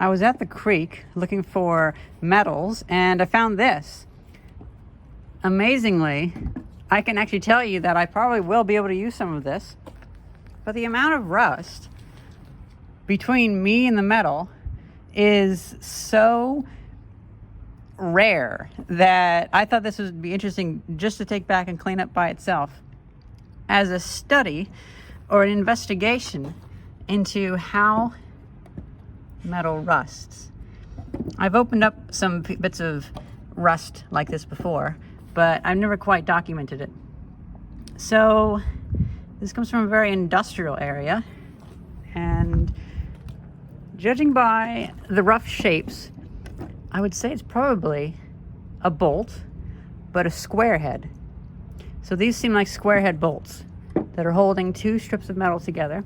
I was at the creek looking for metals, and I found this. Amazingly, I can actually tell you that I probably will be able to use some of this, but the amount of rust between me and the metal is so rare that I thought this would be interesting just to take back and clean up by itself as a study or an investigation into how metal rusts. I've opened up some bits of rust like this before, but I've never quite documented it. So this comes from a very industrial area, and judging by the rough shapes, I would say it's probably a bolt, but a square head. So these seem like square head bolts that are holding two strips of metal together.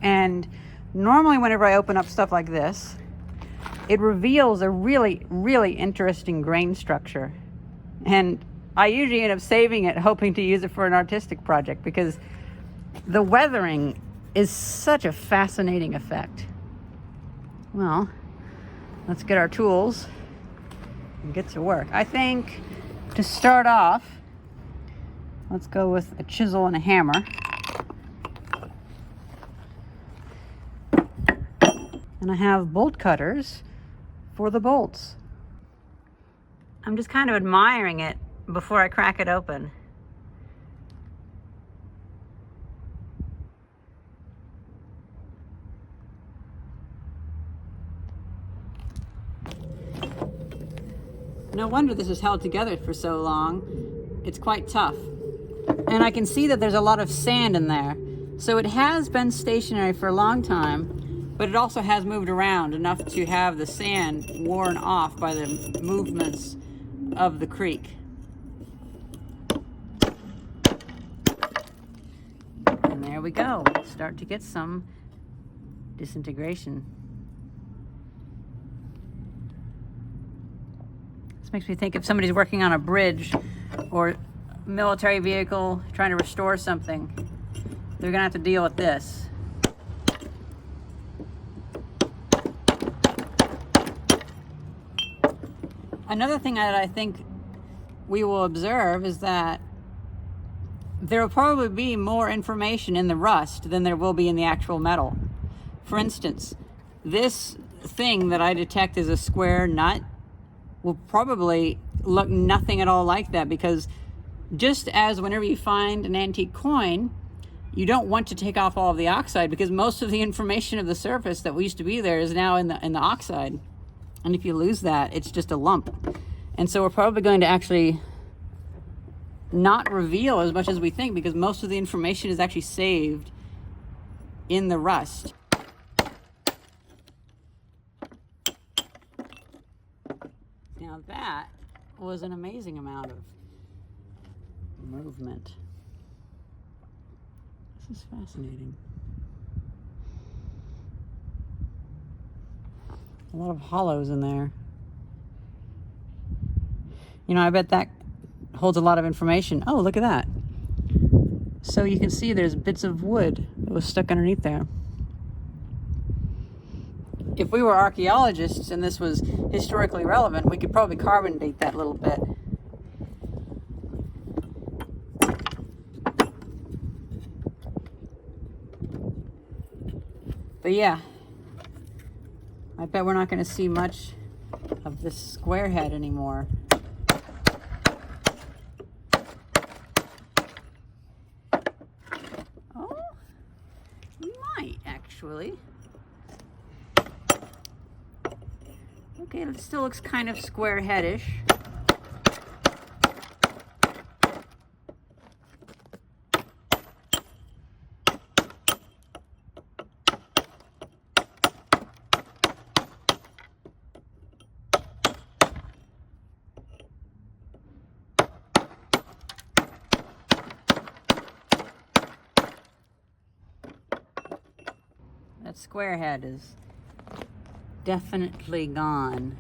And normally whenever I open up stuff like this, it reveals a really, really interesting grain structure. And I usually end up saving it, hoping to use it for an artistic project, because the weathering is such a fascinating effect. Well, let's get our tools and get to work. I think to start off, let's go with a chisel and a hammer. And I have bolt cutters for the bolts. I'm just kind of admiring it before I crack it open. No wonder this is held together for so long. It's quite tough. And I can see that there's a lot of sand in there. So it has been stationary for a long time, but it also has moved around enough to have the sand worn off by the movements of the creek. And there we go. Start to get some disintegration. This makes me think if somebody's working on a bridge or military vehicle trying to restore something, they're gonna have to deal with this. Another thing that I think we will observe is that there will probably be more information in the rust than there will be in the actual metal. For instance, this thing that I detect as a square nut will probably look nothing at all like that, because just as whenever you find an antique coin, you don't want to take off all of the oxide, because most of the information of the surface that used to be there is now in the oxide. And if you lose that, it's just a lump. And so we're probably going to actually not reveal as much as we think, because most of the information is actually saved in the rust. Now that was an amazing amount of movement. This is fascinating. A lot of hollows in there. You know, I bet that holds a lot of information. Oh, look at that. So you can see there's bits of wood that was stuck underneath there. If we were archaeologists and this was historically relevant, we could probably carbon date that a little bit. But yeah, I bet we're not going to see much of this square head anymore. Oh, we might actually. Okay, it still looks kind of square headish. That square head is definitely gone.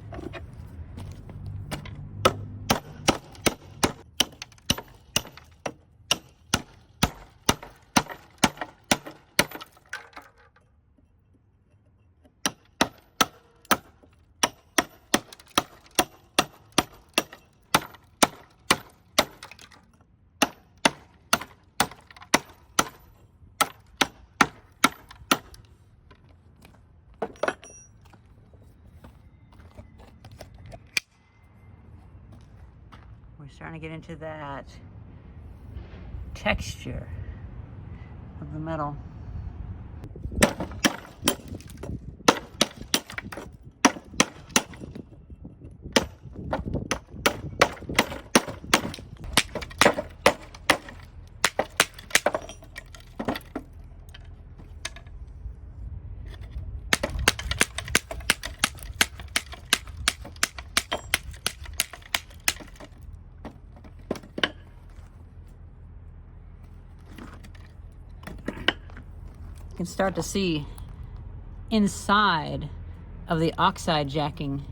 Trying to get into that texture of the metal. You can start to see inside of the oxide jacking.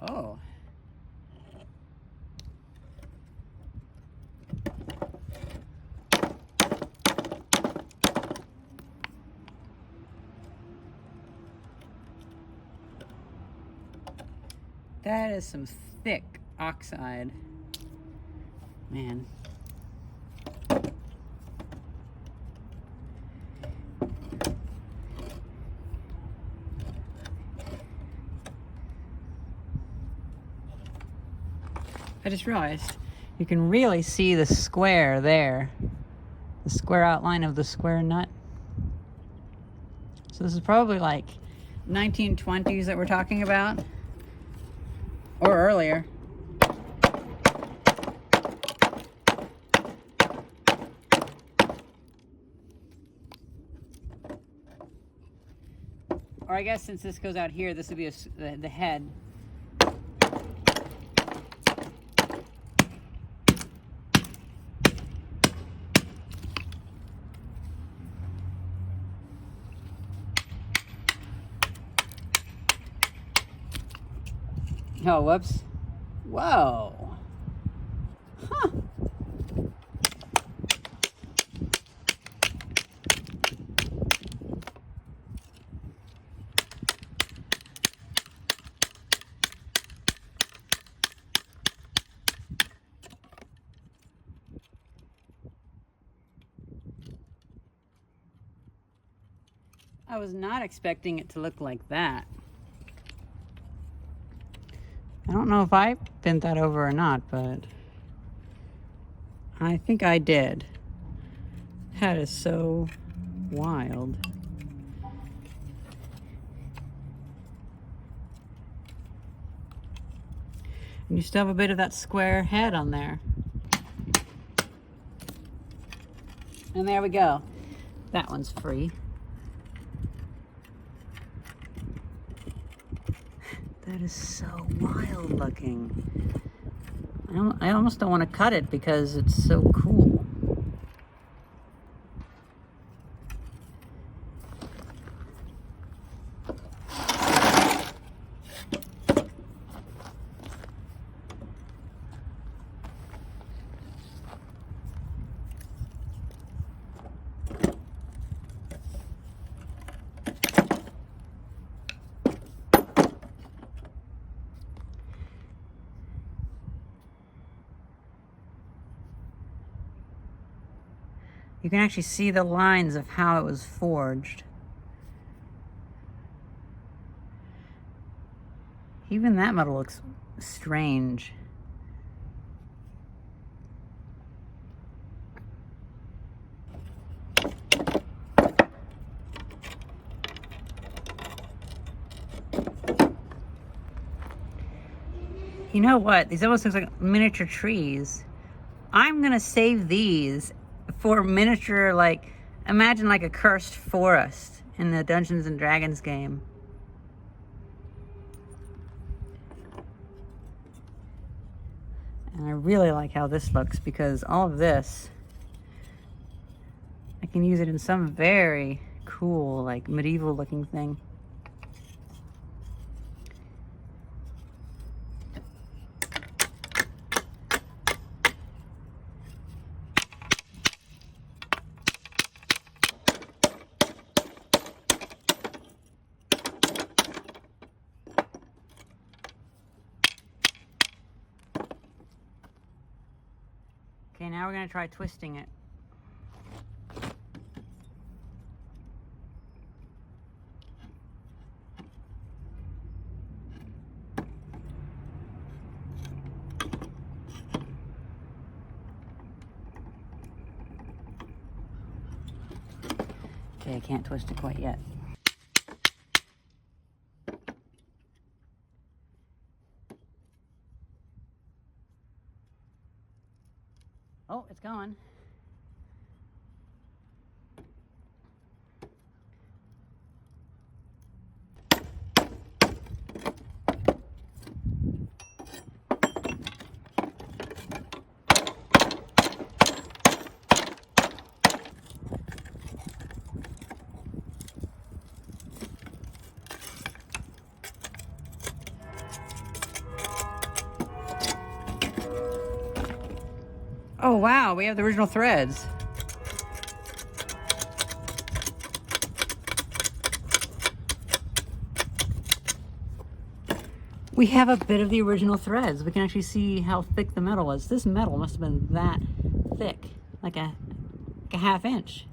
Oh. That is some thick oxide. Man. I just realized you can really see the square there. The square outline of the square nut. So this is probably like 1920s that we're talking about. Or earlier. Or I guess since this goes out here, this would be the head. Oh, whoops. Whoa. Huh. I was not expecting it to look like that. I don't know if I bent that over or not, but I think I did. That is so wild. And you still have a bit of that square head on there. And there we go. That one's free. That is so wild looking. I almost don't want to cut it because it's so cool. You can actually see the lines of how it was forged. Even that metal looks strange. You know what? These almost look like miniature trees. I'm gonna save these for miniature, like, imagine like a cursed forest in the Dungeons and Dragons game. And I really like how this looks because all of this, I can use it in some very cool, like medieval looking thing. Okay, now we're going to try twisting it. Okay, I can't twist it quite yet. Oh, it's going. Oh wow, we have the original threads. We have a bit of the original threads. We can actually see how thick the metal was. This metal must have been that thick, like a half inch.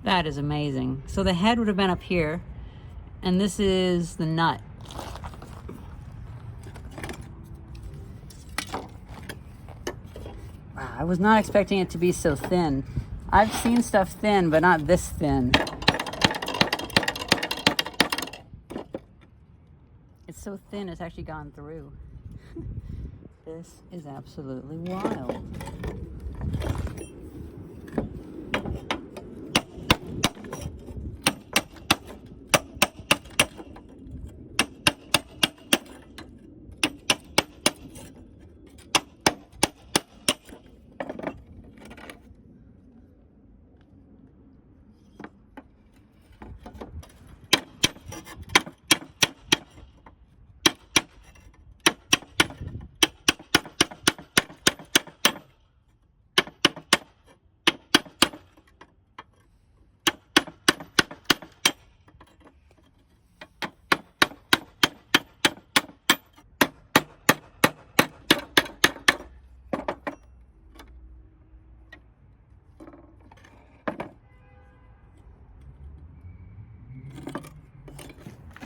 That is amazing. So the head would have been up here, and this is the nut. Wow, I was not expecting it to be so thin. I've seen stuff thin, but not this thin. It's so thin, it's actually gone through. This is absolutely wild.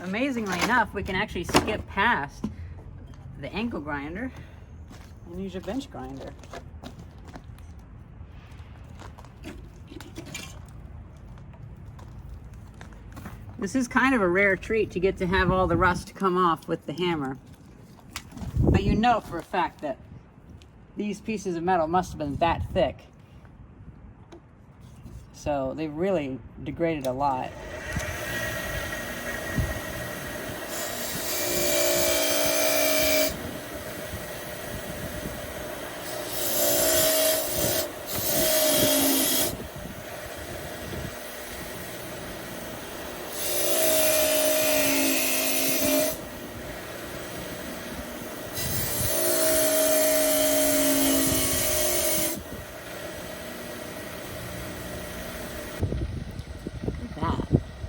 Amazingly enough, we can actually skip past the angle grinder and use your bench grinder. This is kind of a rare treat to get to have all the rust come off with the hammer. But you know for a fact that these pieces of metal must have been that thick. So they've really degraded a lot.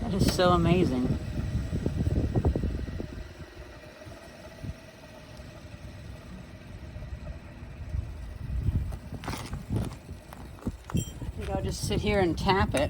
That is so amazing. I think I'll just sit here and tap it.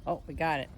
Oh, we got it.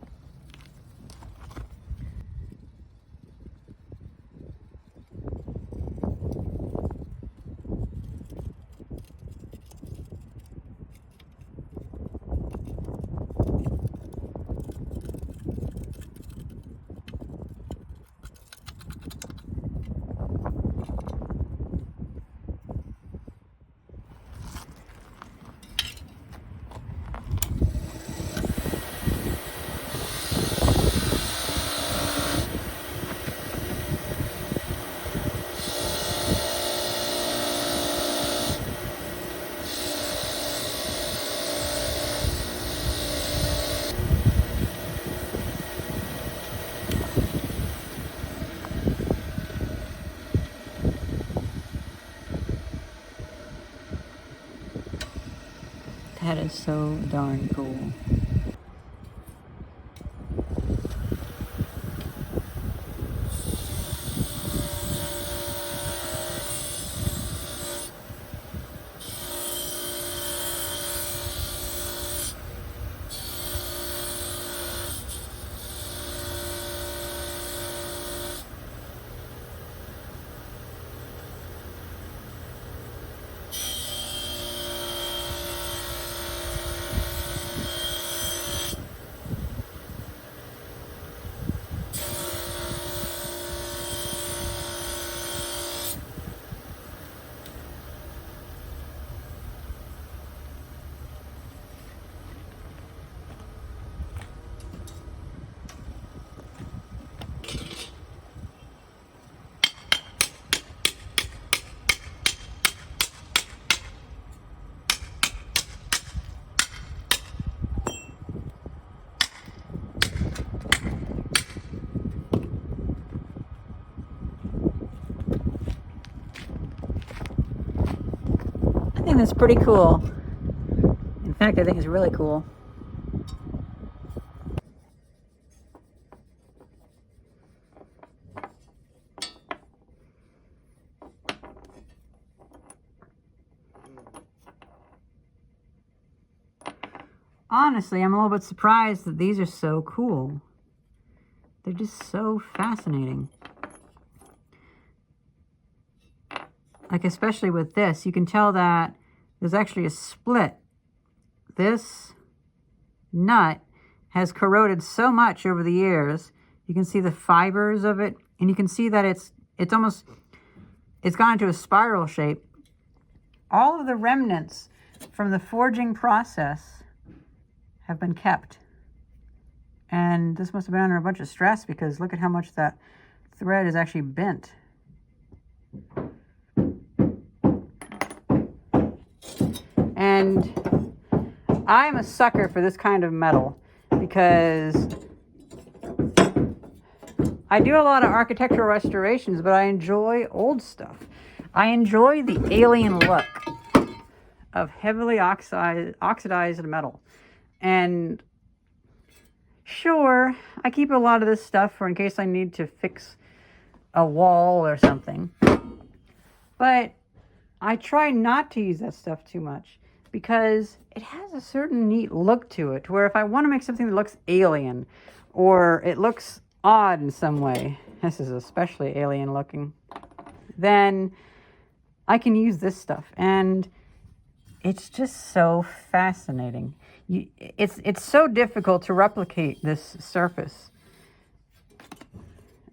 is so darn cool. I think that's pretty cool. In fact, I think it's really cool. Honestly, I'm a little bit surprised that these are so cool. They're just so fascinating. Like, especially with this, you can tell that there's actually a split. This nut has corroded so much over the years. You can see the fibers of it, and you can see that it's gone into a spiral shape. All of the remnants from the forging process have been kept. And this must have been under a bunch of stress, because look at how much that thread is actually bent. And I'm a sucker for this kind of metal, because I do a lot of architectural restorations, but I enjoy old stuff. I enjoy the alien look of heavily oxidized metal. And sure, I keep a lot of this stuff for in case I need to fix a wall or something. But I try not to use that stuff too much, because it has a certain neat look to it, where if I want to make something that looks alien, or it looks odd in some way, this is especially alien looking, then I can use this stuff. And it's just so fascinating. It's so difficult to replicate this surface.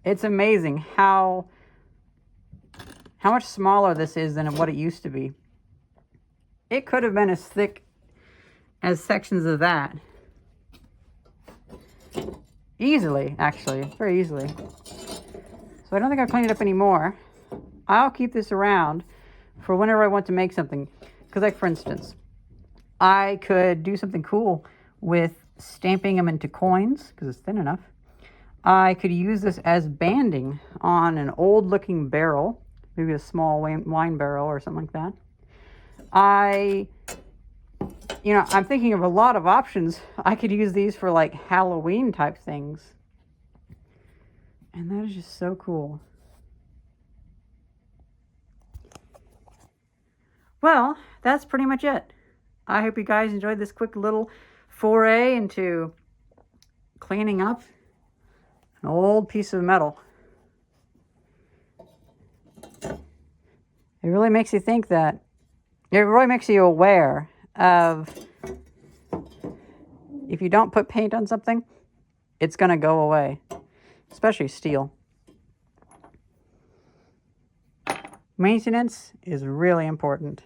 It's amazing how much smaller this is than what it used to be. It could have been as thick as sections of that. Easily, actually, very easily. So I don't think I've cleaned it up anymore. I'll keep this around for whenever I want to make something. Because, like, for instance, I could do something cool with stamping them into coins, because it's thin enough. I could use this as banding on an old looking barrel, maybe a small wine barrel or something like that. I'm thinking of a lot of options. I could use these for like Halloween type things. And that is just so cool. Well, that's pretty much it. I hope you guys enjoyed this quick little foray into cleaning up an old piece of metal. It really makes you think that, it really makes you aware of, if you don't put paint on something, it's going to go away, especially steel. Maintenance is really important.